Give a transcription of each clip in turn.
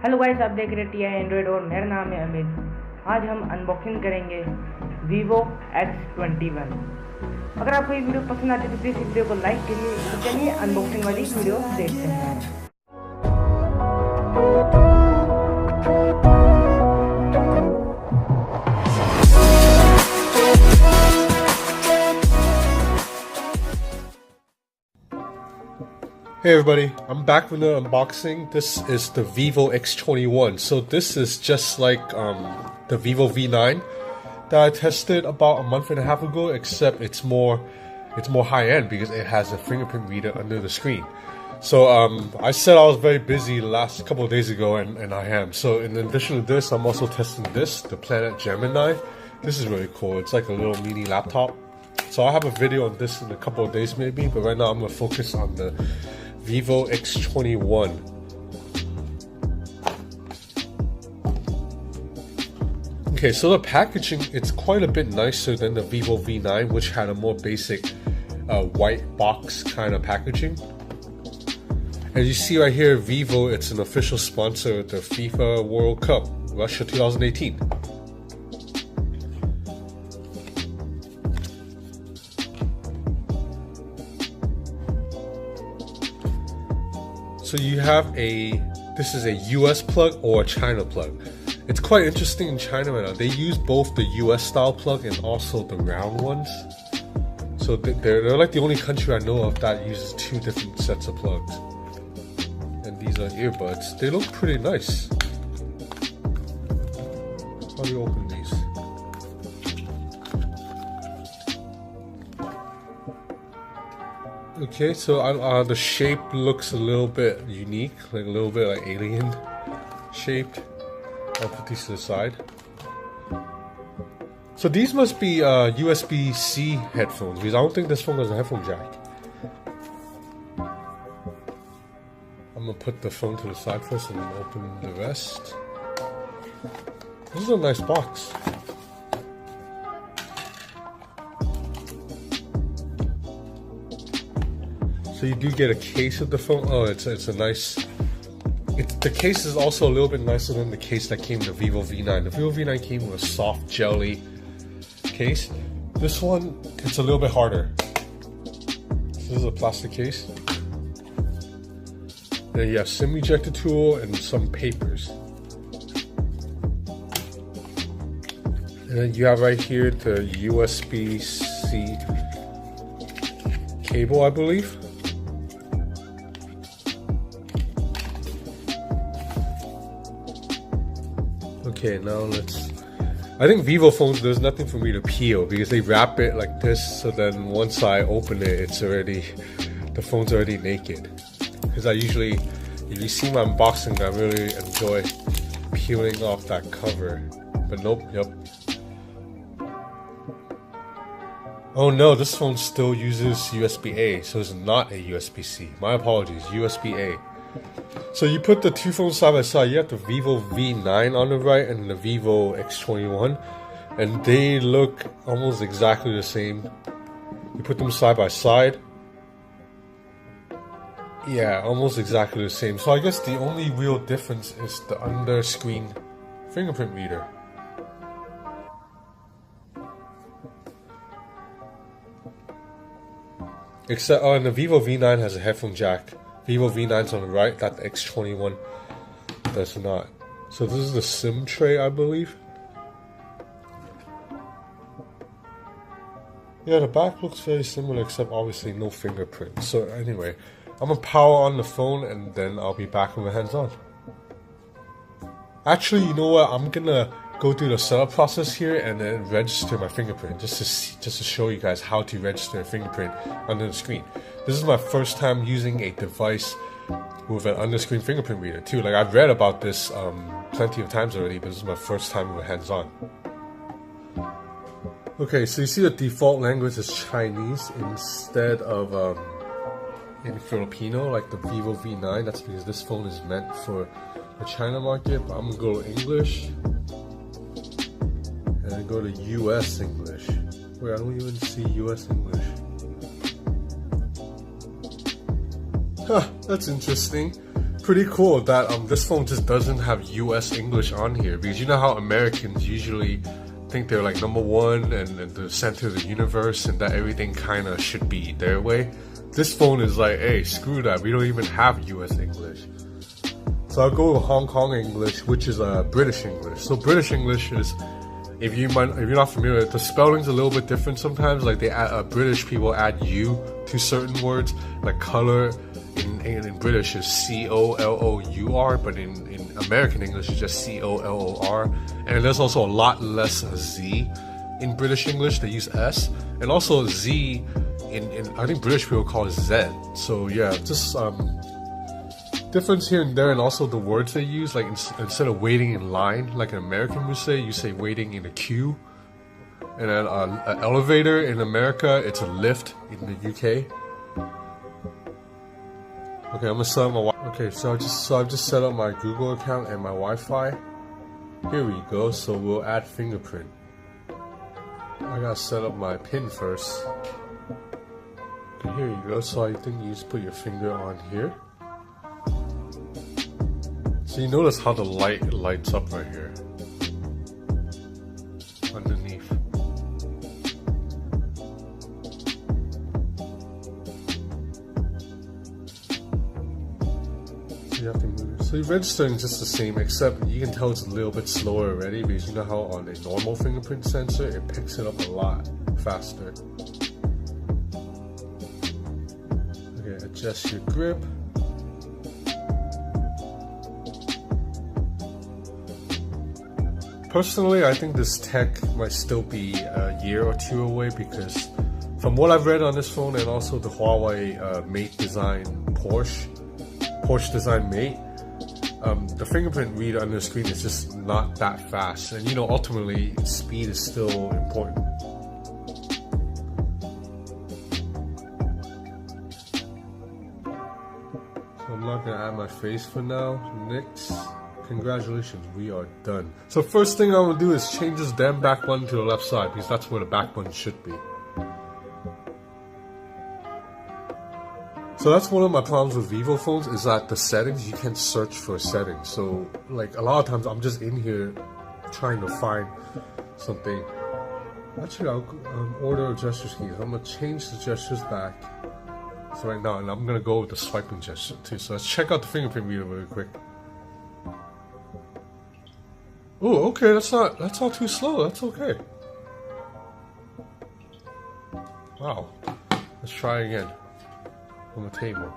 Hello guys, आप देख रहे टी आई एंड्रॉइड और मेरा नाम है अमित। आज हम अनबॉक्सिंग करेंगे वीवो X21। अगर आपको ये वीडियो पसंद आती है तो प्लीज़ इस वीडियो को लाइक करिए। तो चलिए अनबॉक्सिंग वाली वीडियो देखते हैं। Hey everybody, I'm back with the unboxing. This is the Vivo X21. So this is just like the Vivo V9 that I tested about a month and a half ago, except it's more high-end because it has a fingerprint reader under the screen. So I said I was very busy the last couple of days ago, and I am. So in addition to this, I'm also testing this, the Planet Gemini. This is really cool. It's like a little mini laptop. So I'll have a video on this in a couple of days maybe, but right now I'm going to focus on the Vivo X21. Okay, so the packaging, it's quite a bit nicer than the Vivo V9, which had a more basic white box kind of packaging. As you see right here, Vivo, it's an official sponsor of the FIFA World Cup, Russia 2018. So you have this is a US plug or a China plug. It's quite interesting in China right now. They use both the US style plug and also the round ones. So they're like the only country I know of that uses two different sets of plugs. And these are earbuds. They look pretty nice. How do you open these? Okay, so the shape looks a little bit unique, like a little bit like alien shaped. I'll put these to the side. So these must be USB-C headphones, because I don't think this phone has a headphone jack. I'm gonna put the phone to the side first and then open the rest. This is a nice box. So you do get a case of the phone. Oh, it's a nice. The case is also a little bit nicer than the case that came in the Vivo V9. The Vivo V9 came with a soft jelly case. This one, it's a little bit harder. This is a plastic case. Then you have SIM ejector tool and some papers. And then you have right here the USB-C cable, I believe. Okay, now I think Vivo phones, there's nothing for me to peel because they wrap it like this, so then once I open it, the phone's already naked. Because if you see my unboxing, I really enjoy peeling off that cover. But nope, yep. Oh no, this phone still uses USB-A, so it's not a USB-C. My apologies, USB-A. So you put the two phones side by side. You have the Vivo V9 on the right and the Vivo X21, and they look almost exactly the same. You put them side by side. Yeah, almost exactly the same. So I guess the only real difference is the under-screen fingerprint reader. Except, and the Vivo V9 has a headphone jack. Vivo V9's on the right, that the X21 does not. So this is the SIM tray, I believe. Yeah, the back looks very similar, except obviously no fingerprint. So anyway, I'm gonna power on the phone and then I'll be back with my hands on. Actually, you know what? I'm gonna go through the setup process here and then register my fingerprint just to show you guys how to register a fingerprint under the screen. This is my first time using a device with an under-screen fingerprint reader too. Like, I've read about this plenty of times already, but this is my first time with hands-on. Okay, so you see the default language is Chinese instead of in Filipino, like the Vivo V9. That's because this phone is meant for the China market, but I'm gonna go to English. And then go to US English. Wait, I don't even see US English. Huh, that's interesting. pretty cool that this phone just doesn't have US English on here, because you know how Americans usually think they're like #1 and the center of the universe and that everything kind of should be their way. This phone is like, hey, screw that, we don't even have US English. So I'll go with Hong Kong English, which is British English. So British English is, if you're not familiar, the spelling's a little bit different sometimes. Like they add, British people add U to certain words, like color in British is COLOUR, but in American English it's just COLOR. And there's also a lot less Z in British English. They use S, and also Z in I think British people call it Z. So yeah, just difference here and there, and also the words they use. Like instead of waiting in line, like an American would say, you say waiting in a queue. And then an elevator in America, it's a lift in the UK. Okay, I'm gonna set up my okay. So I've just set up my Google account and my Wi-Fi. Here we go. So we'll add fingerprint. I gotta set up my PIN first. Okay, here you go. So I think you just put your finger on here. So you notice how the light lights up right here underneath. So you have to move. So your registering is just the same, except you can tell it's a little bit slower already, because you know how on a normal fingerprint sensor it picks it up a lot faster. Okay, adjust your grip. Personally, I think this tech might still be a year or two away, because from what I've read on this phone, and also the Huawei Mate design Porsche design Mate, the fingerprint reader on the screen is just not that fast, and you know, ultimately speed is still important. So I'm not gonna add my face for now. Next. Congratulations, we are done. So first thing I'm gonna do is change this damn back button to the left side, because that's where the back button should be. So that's one of my problems with Vivo phones, is that the settings, you can't search for settings. So like a lot of times I'm just in here trying to find something. Actually, I'll order gesture keys. I'm gonna change the gestures back. So right now, and I'm gonna go with the swiping gesture too. So let's check out the fingerprint reader really quick. Oh, okay, that's not too slow, that's okay. Wow. Let's try again. On the table.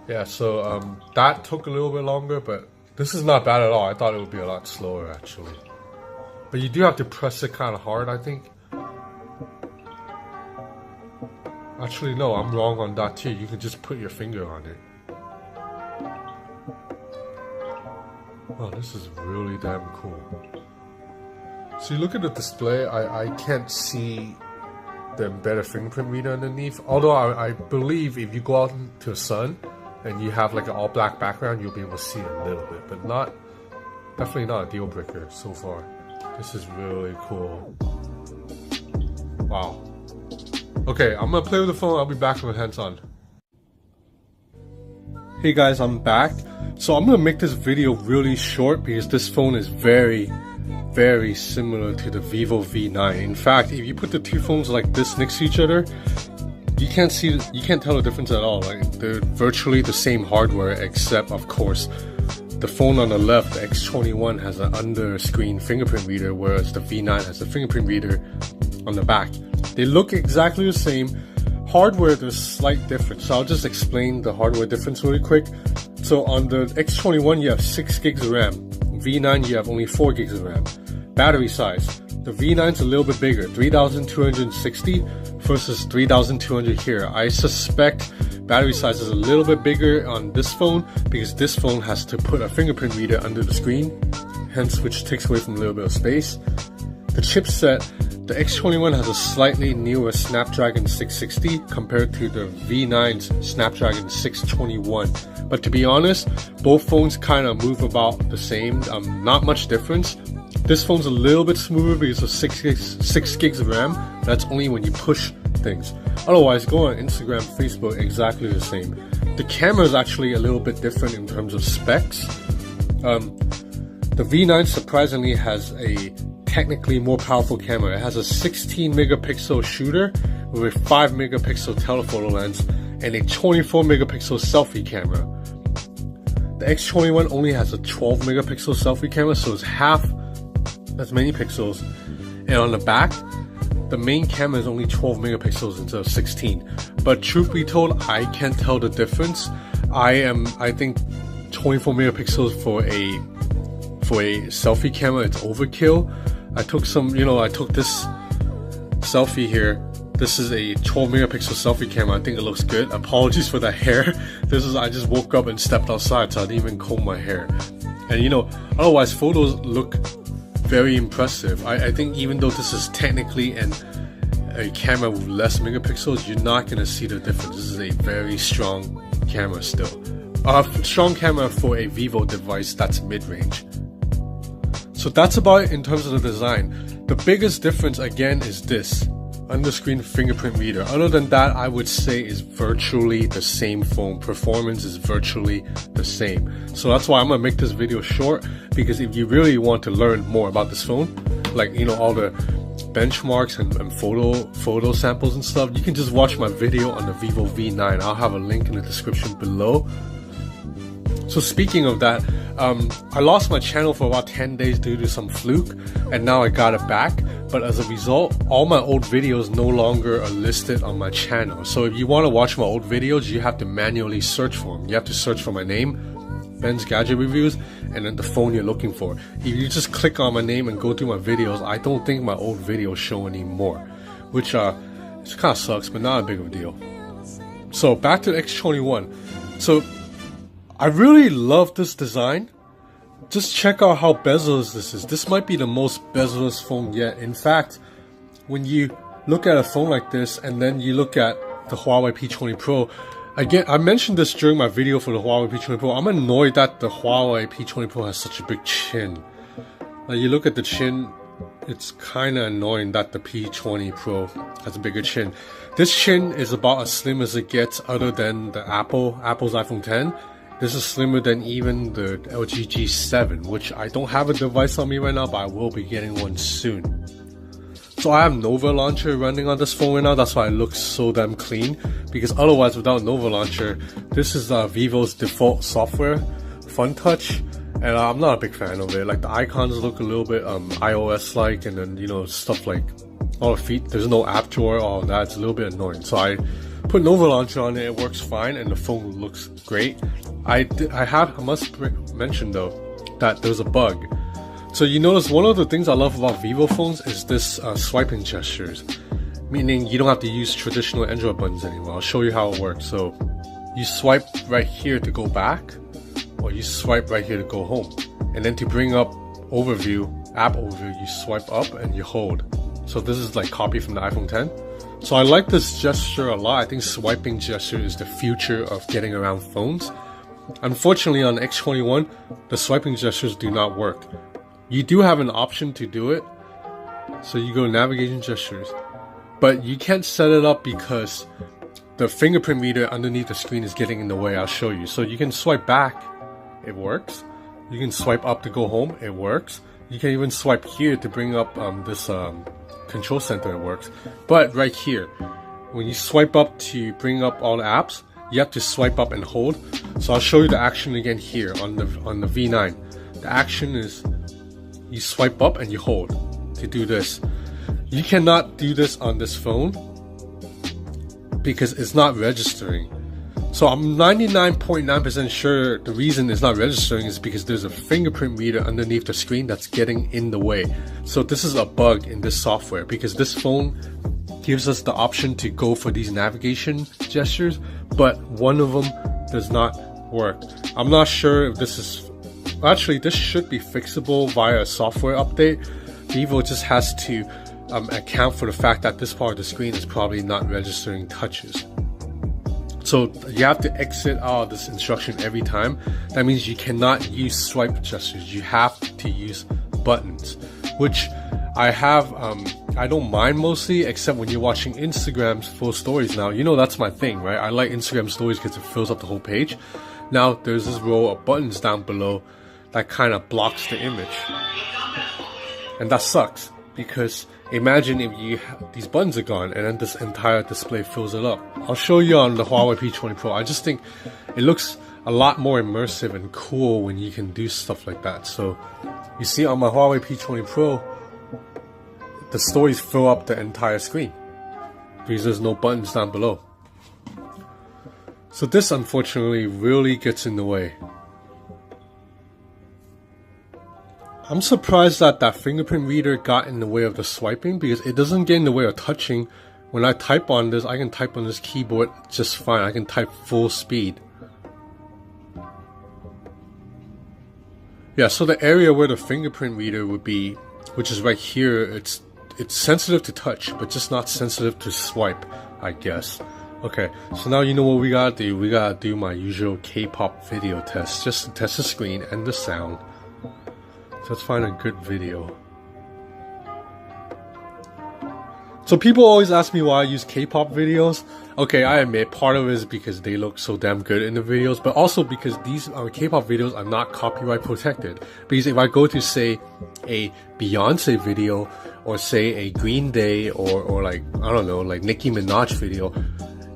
Yeah, so that took a little bit longer, but this is not bad at all. I thought it would be a lot slower actually. But you do have to press it kind of hard, I think. Actually, no, I'm wrong on that too. You can just put your finger on it. Oh, this is really damn cool. So you look at the display, I can't see the embedded fingerprint reader underneath. Although I believe if you go out into the sun and you have like an all black background, you'll be able to see a little bit, but definitely not a deal breaker so far. This is really cool. Wow. Okay, I'm gonna play with the phone. I'll be back with hands on. Hey guys, I'm back. So I'm gonna make this video really short, because this phone is very similar to the Vivo V9. In fact, if you put the two phones like this next to each other, you can't tell the difference at all. Like, they're virtually the same hardware, except of course the phone on the left, the X21, has an under screen fingerprint reader, whereas the V9 has the fingerprint reader on the back. They look exactly the same. Hardware, there's slight difference, so I'll just explain the hardware difference really quick. So on the X21 you have 6 gigs of RAM, V9 you have only 4 gigs of RAM. Battery size, the V9's a little bit bigger, 3260 versus 3200 here. I suspect battery size is a little bit bigger on this phone, because this phone has to put a fingerprint reader under the screen, hence which takes away from a little bit of space. The chipset, the X21 has a slightly newer Snapdragon 660 compared to the V9's Snapdragon 621. But to be honest, both phones kind of move about the same, not much difference. This phone's a little bit smoother because of 6 gigs of RAM. That's only when you push things. Otherwise, go on Instagram, Facebook, exactly the same. the camera is actually a little bit different in terms of specs. The V9 surprisingly has a technically more powerful camera. It has a 16 megapixel shooter with a 5 megapixel telephoto lens and a 24 megapixel selfie camera. The X21 only has a 12 megapixel selfie camera, so it's half as many pixels. And on the back, the main camera is only 12 megapixels instead of 16. But truth be told, I can't tell the difference. I think 24 megapixels for a selfie camera, it's overkill. I took this selfie here. This is a 12 megapixel selfie camera. I think it looks good. Apologies for the hair. I just woke up and stepped outside, so I didn't even comb my hair. And otherwise photos look very impressive. I think even though this is technically a camera with less megapixels, you're not gonna see the difference. This is a very strong camera still. Strong camera for a Vivo device that's mid-range. So that's about it in terms of the design. The biggest difference again is this under-screen fingerprint reader. Other than that, I would say is virtually the same phone. Performance is virtually the same. So that's why I'm gonna make this video short, because if you really want to learn more about this phone, like all the benchmarks and photo samples and stuff, you can just watch my video on the Vivo V9. I'll have a link in the description below. So speaking of that, I lost my channel for about 10 days due to some fluke, and now I got it back. But as a result, all my old videos no longer are listed on my channel. So if you want to watch my old videos, you have to manually search for them. You have to search for my name, Ben's Gadget Reviews, and then the phone you're looking for. If you just click on my name and go through my videos, I don't think my old videos show anymore, which it kind of sucks, but not a big of a deal. So back to the X21. So I really love this design. Just check out how bezel-less this is. This might be the most bezel-less phone yet. In fact, when you look at a phone like this and then you look at the Huawei P20 Pro, again, I mentioned this during my video for the Huawei P20 Pro. I'm annoyed that the Huawei P20 Pro has such a big chin. Like, you look at the chin, it's kind of annoying that the P20 Pro has a bigger chin. This chin is about as slim as it gets other than the Apple's iPhone 10. This is slimmer than even the LG G7, which I don't have a device on me right now, but I will be getting one soon. So I have Nova Launcher running on this phone right now. That's why it looks so damn clean, because otherwise without Nova Launcher, this is Vivo's default software, FunTouch, and I'm not a big fan of it. Like, the icons look a little bit iOS-like, and then stuff like all the feet. There's no app drawer, all of that. It's a little bit annoying. So I put Nova Launcher on it. It works fine, and the phone looks great. I must mention though that there's a bug. So you notice one of the things I love about Vivo phones is this swiping gestures, meaning you don't have to use traditional Android buttons anymore. I'll show you how it works. So you swipe right here to go back, or you swipe right here to go home, and then to bring up app overview, you swipe up and you hold. So this is like copy from the iPhone 10. So I like this gesture a lot. I think swiping gesture is the future of getting around phones. Unfortunately, on the X21, the swiping gestures do not work. You do have an option to do it, so you go navigation gestures, but you can't set it up because the fingerprint reader underneath the screen is getting in the way. I'll show you. So you can swipe back, it works. You can swipe up to go home, it works. You can even swipe here to bring up this control center, it works. But right here, when you swipe up to bring up all the apps, you have to swipe up and hold. So I'll show you the action again here on the V9. The action is you swipe up and you hold to do this. You cannot do this on this phone because it's not registering. So I'm 99.9% sure the reason it's not registering is because there's a fingerprint reader underneath the screen that's getting in the way. So this is a bug in this software, because this phone gives us the option to go for these navigation gestures, but one of them does not work. I'm not sure if this is... Actually, this should be fixable via a software update. Vivo just has to account for the fact that this part of the screen is probably not registering touches. So you have to exit out of this instruction every time. That means you cannot use swipe gestures. You have to use buttons, which I have I don't mind mostly, except when you're watching Instagram's full stories now. You know that's my thing, right? I like Instagram stories because it fills up the whole page. Now there's this row of buttons down below that kind of blocks the image. And that sucks, because imagine if these buttons are gone and then this entire display fills it up. I'll show you on the Huawei P20 Pro. I just think it looks a lot more immersive and cool when you can do stuff like that. So you see on my Huawei P20 Pro, the stories fill up the entire screen because there's no buttons down below. So this unfortunately really gets in the way. I'm surprised that fingerprint reader got in the way of the swiping, because it doesn't get in the way of touching. When I type on this, I can type on this keyboard just fine. I can type full speed. Yeah, so the area where the fingerprint reader would be, which is right here, it's sensitive to touch, but just not sensitive to swipe, I guess. Okay, so now you know what we gotta do. We gotta do my usual K-pop video test, just to test the screen and the sound. So let's find a good video. So people always ask me why I use K-pop videos. Okay, I admit part of it is because they look so damn good in the videos, but also because these K-pop videos are not copyright protected. Because if I go to, say, a Beyonce video, or say a Green Day, or like, I don't know, like Nicki Minaj video,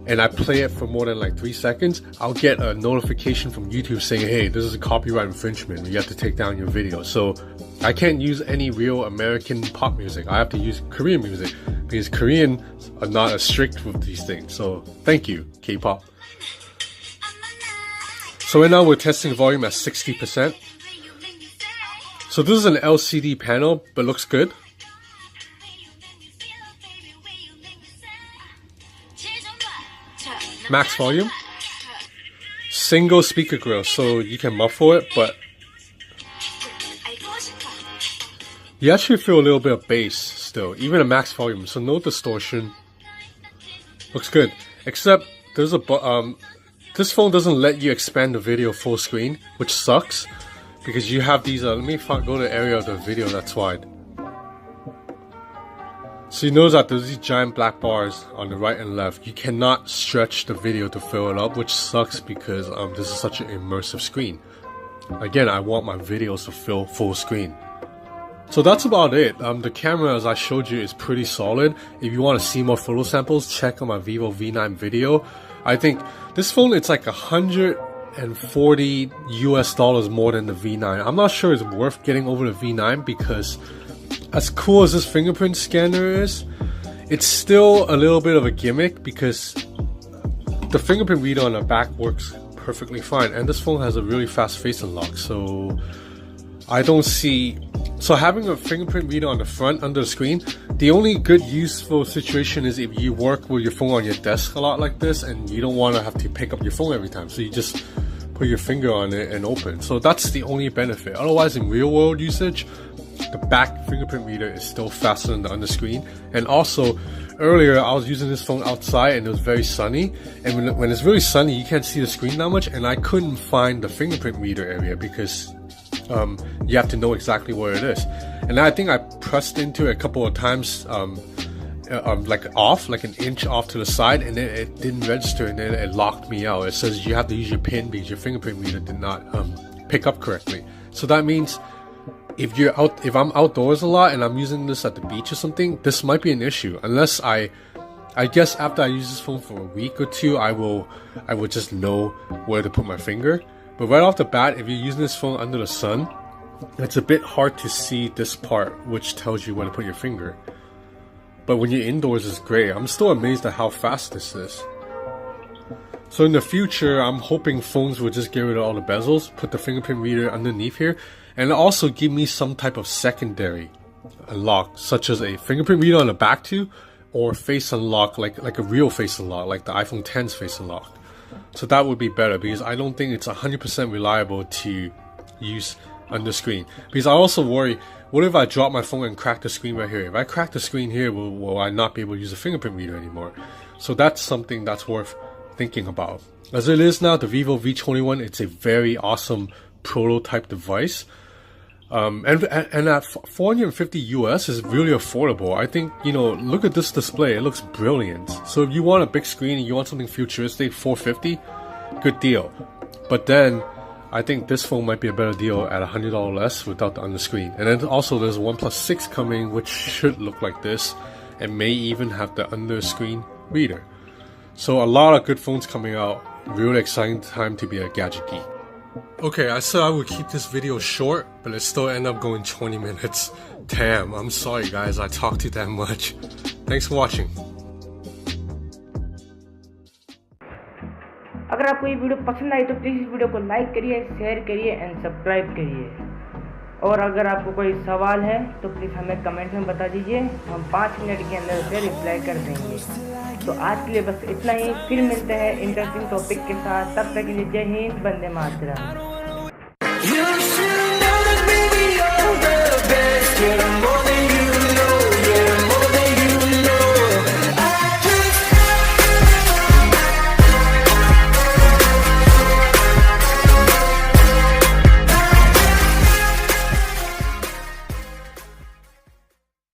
and I play it for more than like 3 seconds, I'll get a notification from YouTube saying, hey, this is a copyright infringement, you have to take down your video. So I can't use any real American pop music. I have to use Korean music, because Koreans are not as strict with these things. So thank you, K-pop. So right now we're testing volume at 60%. So this is an LCD panel, but looks good. Max volume. Single speaker grill, so you can muffle it, but you actually feel a little bit of bass still, even at max volume, so no distortion. Looks good, except there's a this phone doesn't let you expand the video full screen, which sucks, because you have these, let me go to the area of the video that's wide. So you notice that there's these giant black bars on the right and left. You cannot stretch the video to fill it up, which sucks because this is such an immersive screen. Again, I want my videos to fill full screen. So that's about it. The camera, as I showed you, is pretty solid. If you want to see more photo samples, check on my Vivo V9 video. I think this phone, it's like $140 US more than the V9. I'm not sure it's worth getting over the V9, because as cool as this fingerprint scanner is, it's still a little bit of a gimmick, because the fingerprint reader on the back works perfectly fine, and this phone has a really fast face unlock, so I don't see... So having a fingerprint reader on the front under the screen, the only good useful situation is if you work with your phone on your desk a lot like this and you don't want to have to pick up your phone every time, so you just put your finger on it and open. So that's the only benefit. Otherwise, in real world usage, the back fingerprint reader is still faster than the under screen. And also, earlier I was using this phone outside and it was very sunny, and when it's really sunny you can't see the screen that much, and I couldn't find the fingerprint reader area because you have to know exactly where it is. And I think I pressed into it a couple of times, like an inch off to the side, and then it didn't register, and then it locked me out. It says you have to use your pin because your fingerprint reader did not pick up correctly. So that means if I'm outdoors a lot and I'm using this at the beach or something, this might be an issue. Unless I guess after I use this phone for a week or two, I will just know where to put my finger. But right off the bat, if you're using this phone under the sun, it's a bit hard to see this part, which tells you where to put your finger. But when you're indoors, it's great. I'm still amazed at how fast this is. So in the future, I'm hoping phones will just get rid of all the bezels, put the fingerprint reader underneath here, and also give me some type of secondary unlock, such as a fingerprint reader on the back too, or face unlock, like a real face unlock, like the iPhone X's face unlock. So that would be better, because I don't think it's 100% reliable to use under screen. Because I also worry, what if I drop my phone and crack the screen right here? If I crack the screen here, will I not be able to use a fingerprint reader anymore? So that's something that's worth thinking about. As it is now, the Vivo V21, it's a very awesome prototype device. And at 450 US is really affordable. I think, you know, look at this display. It looks brilliant. So if you want a big screen and you want something futuristic, 450, good deal. But then I think this phone might be a better deal at $100 less without the underscreen. And then also there's OnePlus 6 coming, which should look like this and may even have the underscreen reader. So a lot of good phones coming out. Really exciting time to be a gadget geek. Okay, I said I would keep this video short, but it still ended up going 20 minutes. Damn, I'm sorry guys, I talked to that much. Thanks for watching. अगर आपको ये video पसंद आई तो please इस video को like करिए, share करिए and subscribe करिए। और अगर आपको कोई सवाल है तो प्लीज़ हमें कमेंट में बता दीजिए, हम 5 मिनट के अंदर उसे रिप्लाई कर देंगे। तो आज के लिए बस इतना ही, फिर मिलते हैं इंटरेस्टिंग टॉपिक के साथ। तब तक के लिए जय हिंद, वंदे मातरम।